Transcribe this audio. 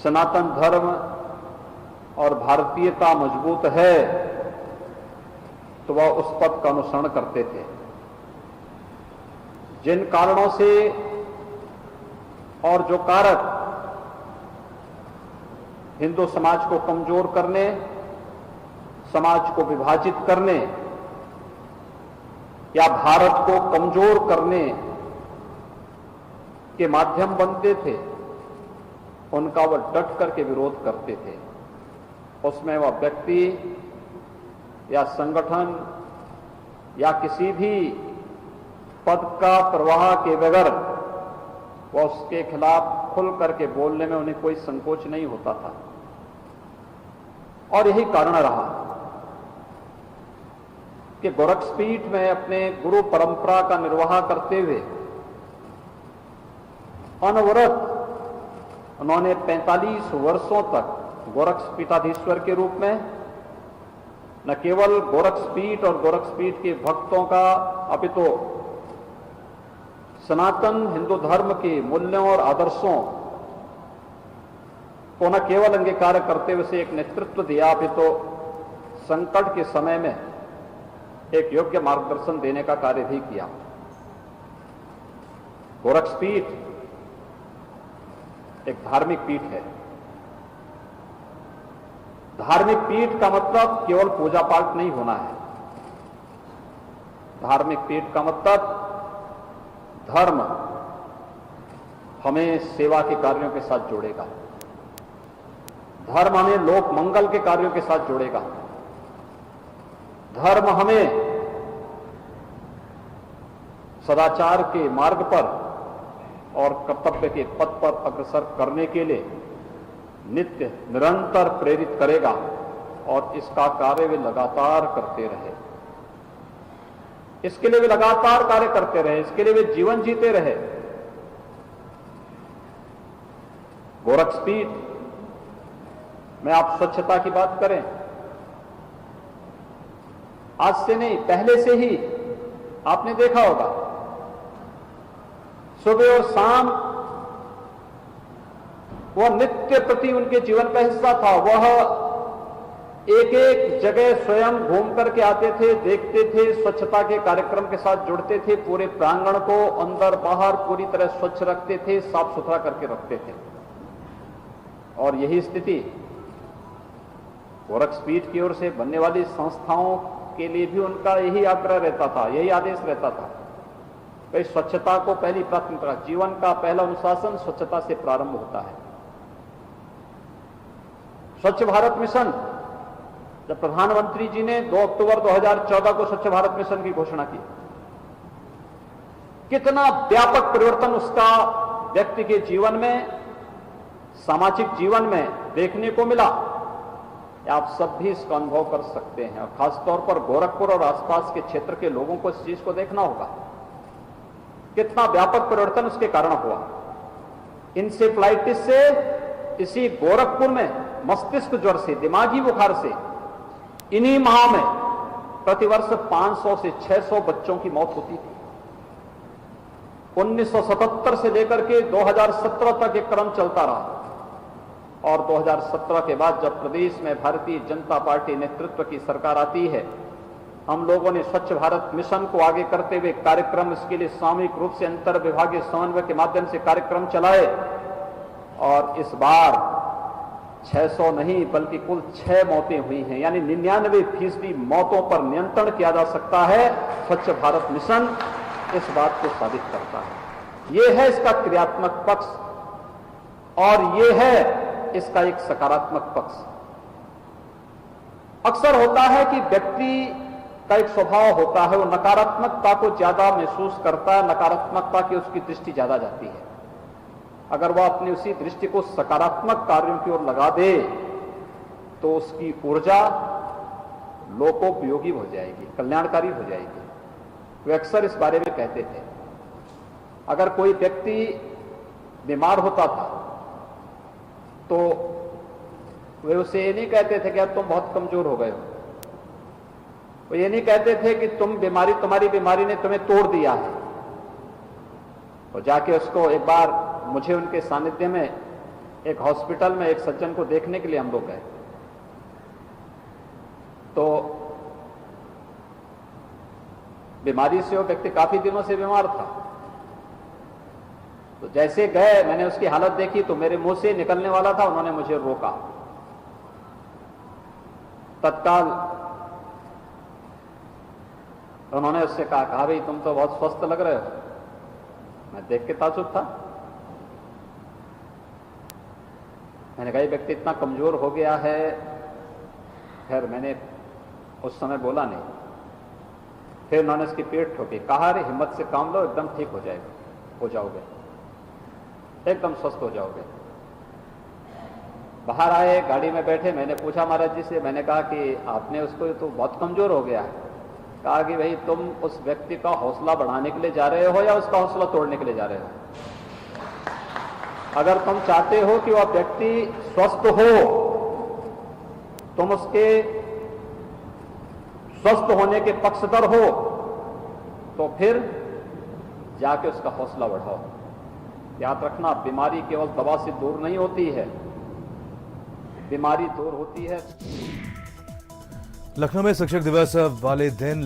सनातन धर्म और भारतीयता मजबूत है तो वह उस पथ का अनुसरण करते थे। जिन कारणों से और जो कारक हिंदू समाज को कमजोर करने, समाज को विभाजित करने या भारत को कमजोर करने के माध्यम बनते थे, उनका वह डट करके विरोध करते थे। उसमें वह व्यक्ति या संगठन या किसी भी पद का प्रवाह के बगैर वह उसके खिलाफ खुल करके बोलने में उन्हें कोई संकोच नहीं होता था। और यही कारण रहा कि गोरक्षपीठ में अपने गुरु परंपरा का निर्वाह करते हुए अनवरत उन्होंने 45 वर्षों तक गोरक्षपीठाधीश्वर के रूप में न केवल गोरक्षपीठ और गोरक्षपीठ के भक्तों का अपितु सनातन हिंदू धर्म के मूल्यों और आदर्शों को न केवल अंगीकार करते हुए एक नेतृत्व दिया, अपितु संकट के समय में एक योग्य मार्गदर्शन देने का कार्य भी किया। गोरक्षपीठ एक धार्मिक पीठ है। धार्मिक पीठ का मतलब केवल पूजा पाठ नहीं होना है। धार्मिक पीठ का मतलब धर्म हमें सेवा के कार्यों के साथ जोड़ेगा, धर्म हमें लोक मंगल के कार्यों के साथ जोड़ेगा, धर्म हमें सदाचार के मार्ग पर और कर्तव्य के पथ पर अग्रसर करने के लिए नित्य निरंतर प्रेरित करेगा और इसका कार्य वे लगातार करते रहे। इसके लिए वे लगातार कार्य करते रहे, इसके लिए वे जीवन जीते रहे। गोरक्षपीठ में आप स्वच्छता की बात करें, आज से नहीं पहले से ही आपने देखा होगा, सुबह और शाम वह नित्य प्रति उनके जीवन का हिस्सा था। वह एक एक जगह स्वयं घूम करके आते थे, देखते थे, स्वच्छता के कार्यक्रम के साथ जुड़ते थे, पूरे प्रांगण को अंदर बाहर पूरी तरह स्वच्छ रखते थे, साफ सुथरा करके रखते थे। और यही स्थिति गोरक्षपीठ की ओर से बनने वाली संस्थाओं के लिए भी उनका यही आग्रह रहता था, यही आदेश रहता था कि स्वच्छता को पहली प्राथमिकता, जीवन का पहला अनुशासन स्वच्छता से प्रारंभ होता है। स्वच्छ भारत मिशन, जब प्रधानमंत्री जी ने 2 अक्टूबर 2014 को स्वच्छ भारत मिशन की घोषणा की, कितना व्यापक परिवर्तन उसका व्यक्ति के जीवन में, सामाजिक जीवन में देखने को मिला। आप सब भी इसका अनुभव कर सकते हैं और खासतौर पर गोरखपुर और आसपास के क्षेत्र के लोगों को इस चीज को देखना होगा, कितना व्यापक परिवर्तन उसके कारण हुआ। इंसेफ्लाइटिस से इसी गोरखपुर में मस्तिष्क ज्वर से, दिमागी बुखार से इन्हीं माह में प्रतिवर्ष 500 से 600 बच्चों की मौत होती थी। 1977 से लेकर के 2017 तक एक क्रम चलता रहा और 2017 के बाद जब प्रदेश में भारतीय जनता पार्टी नेतृत्व की सरकार आती है, हम लोगों ने स्वच्छ भारत मिशन को आगे करते हुए कार्यक्रम, इसके लिए सामूहिक रूप से अंतर विभागीय समन्वय के माध्यम से कार्यक्रम चलाए और इस बार 600 नहीं बल्कि कुल 6 मौतें हुई हैं, यानी 99% मौतों पर नियंत्रण किया जा सकता है। स्वच्छ भारत मिशन इस बात को साबित करता है। यह है इसका क्रियात्मक पक्ष और यह है इसका एक सकारात्मक पक्ष। अक्सर होता है कि व्यक्ति का एक स्वभाव होता है, वो नकारात्मकता को ज्यादा महसूस करता है, नकारात्मकता की उसकी दृष्टि ज्यादा जाती है। अगर वह अपनी उसी दृष्टि को सकारात्मक कार्यों की ओर लगा दे तो उसकी ऊर्जा लोकोपयोगी हो जाएगी, कल्याणकारी हो जाएगी। वे अक्सर इस बारे में कहते थे, अगर कोई व्यक्ति बीमार होता था तो वे उसे ये नहीं कहते थे कि अब तुम बहुत कमजोर हो गए हो, वो ये नहीं कहते थे कि तुम्हारी बीमारी ने तुम्हें तोड़ दिया है। और जाके उसको एक बार मुझे उनके सानिध्य में एक हॉस्पिटल में एक सज्जन को देखने के लिए हम लोग गए, तो बीमारी से वो व्यक्ति काफी दिनों से बीमार था। तो जैसे गए, मैंने उसकी हालत देखी तो मेरे मुंह से निकलने वाला था, उन्होंने मुझे रोका। तत्काल उन्होंने उससे कहा भाई तुम तो बहुत स्वस्थ लग रहे हो। मैं देख के ताज्जुब था। मैंने कहा ये व्यक्ति इतना कमजोर हो गया है। खैर मैंने उस समय बोला नहीं। फिर उन्होंने उसकी पीठ ठोकी, कहा अरे हिम्मत से काम लो, एकदम ठीक हो जाओगे, एकदम स्वस्थ हो जाओगे। बाहर आए, गाड़ी में बैठे, मैंने पूछा महाराज जी से, मैंने कहा कि आपने उसको तो बहुत कमजोर हो गया है। कहा कि भाई तुम उस व्यक्ति का हौसला बढ़ाने के लिए जा रहे हो या उसका हौसला तोड़ने के लिए जा रहे हो? अगर तुम चाहते हो कि वह व्यक्ति स्वस्थ हो, तुम उसके स्वस्थ होने के पक्षधर हो, तो फिर जाके उसका हौसला बढ़ाओ। याद रखना, बीमारी केवल दवा से दूर नहीं होती है, बीमारी दूर होती है। लखनऊ में शिक्षक दिवस वाले दिन